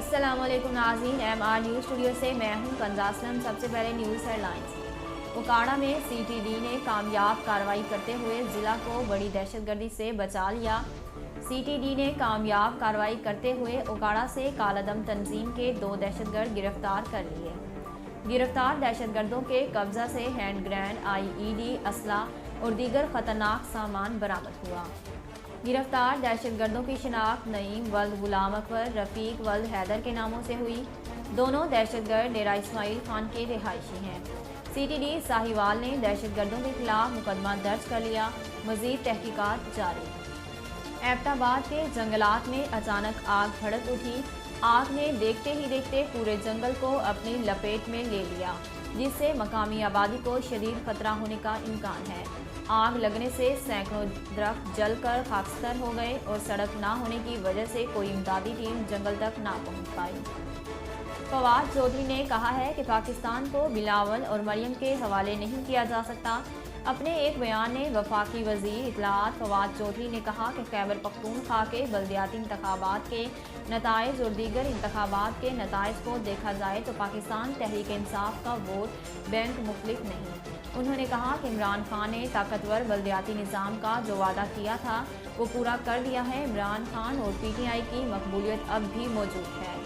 अस्सलाम वालेकुम नाज़रीन, MR न्यूज़ स्टूडियो से मैं हूं कंज़ा असलम। सबसे पहले न्यूज़ हेडलाइंस। उकाड़ा में CTD ने कामयाब कार्रवाई करते हुए ज़िला को बड़ी दहशतगर्दी से बचा लिया। CTD ने कामयाब कार्रवाई करते हुए उकाड़ा से कालादम तंजीम के 2 दहशतगर्द गिरफ्तार कर लिए। गिरफ्तार दहशतगर्दों के कब्जा से हैंड ग्रेनेड, IED, असला और दीगर खतरनाक सामान बरामद हुआ। गिरफ्तार दहशतगर्दों की शिनाख्त नईम वल्द गुलाम अकबर, रफ़ीक वल्द हैदर के नामों से हुई। दोनों दहशतगर्द डेरा इस्माइल खान के रिहायशी हैं। CTD साहिवाल ने दहशतगर्दों के खिलाफ मुकदमा दर्ज कर लिया। मज़ीद तहकीकात जारी। एबटाबाद के जंगलात में अचानक आग भड़क उठी। आग ने देखते ही देखते पूरे जंगल को अपनी लपेट में ले लिया, जिससे मकामी आबादी को शदीद खतरा होने का इम्कान है। आग लगने से सैकड़ों दरख्त जलकर खाकस्तर हो गए और सड़क ना होने की वजह से कोई इमदादी टीम जंगल तक ना पहुंच पाई। फवाद चौधरी ने कहा है कि पाकिस्तान को बिलावल और मरियम के हवाले नहीं किया जा सकता। अपने एक बयान में वफाकी वज़ीर इत्तलाआत फवाद चौधरी ने कहा कि खैबर पख्तूनख्वा के बल्दियाती इंतखाबात के नताइज और दीगर इंतखाबात के नताइज को देखा जाए तो पाकिस्तान तहरीक इंसाफ का वोट बैंक मुख्तलिफ नहीं। उन्होंने कहा कि इमरान खान ने ताकतवर बल्दियाती निज़ाम का जो वादा किया था वो पूरा कर दिया है। इमरान खान और PTI की मकबूलियत अब भी मौजूद है।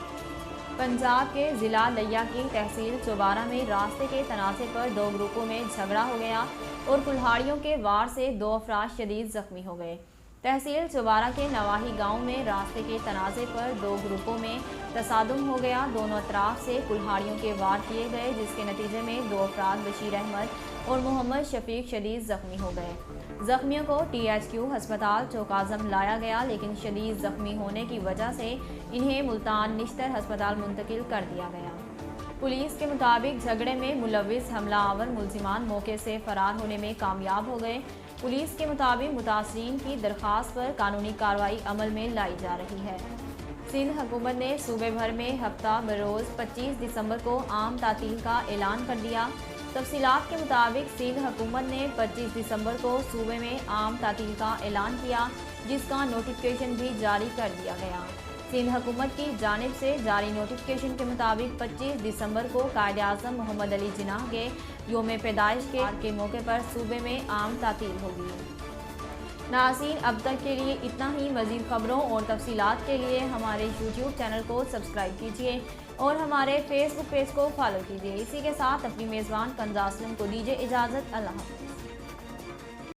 पंजाब के ज़िला लिया की तहसील चौबारा में रास्ते के तनाज़े पर 2 ग्रुपों में झगड़ा हो गया और कुल्हाड़ियों के वार से 2 अफराद शदीद ज़ख्मी हो गए। तहसील चौबारा के नवाही गांव में रास्ते के तनाज़े पर 2 ग्रुपों में तसादुम हो गया। दोनों अतराफ से कुल्हाड़ियों के वार किए गए, जिसके नतीजे में 2 अफराद बशीर अहमद और मोहम्मद शफीक शदीद ज़ख्मी हो गए। ज़ख्मियों को THQ हस्पताल चौकाज़म लाया गया, लेकिन शदीद ज़ख्मी होने की वजह से इन्हें मुल्तान निश्तर हस्पताल मुंतकिल कर दिया गया। पुलिस के मुताबिक झगड़े में मुलविस हमलावर मुलजिमान मौके से फरार होने में कामयाब हो गए। पुलिस के मुताबिक मुतासरीन की दरख्वास्त पर कानूनी कार्रवाई अमल में लाई जा रही है। सिंध हुकूमत ने सूबे भर में हफ्ता बरोज़ 25 दिसंबर को आम तातील का ऐलान कर दिया। तफसीलात के मुताबिक सिंध हुकूमत ने 25 दिसंबर को सूबे में आम तातील का ऐलान किया, जिसका नोटिफिकेशन भी जारी कर दिया गया। सिंध हुकूमत की जानिब से जारी नोटिफिकेशन के मुताबिक 25 दिसंबर को कायद-ए-आज़म मोहम्मद अली जिन्नाह के योम पैदाइश के मौके पर सूबे में आम तातील होगी। नाज़रीन, अब तक के लिए इतना ही। मज़ीद खबरों और तफसीलात के लिए हमारे YouTube चैनल को सब्सक्राइब कीजिए और हमारे Facebook पेज को फॉलो कीजिए। इसी के साथ अपनी मेज़बान कंज़ा असलम को दीजिए इजाज़त। अल्लाह हाफ़िज़।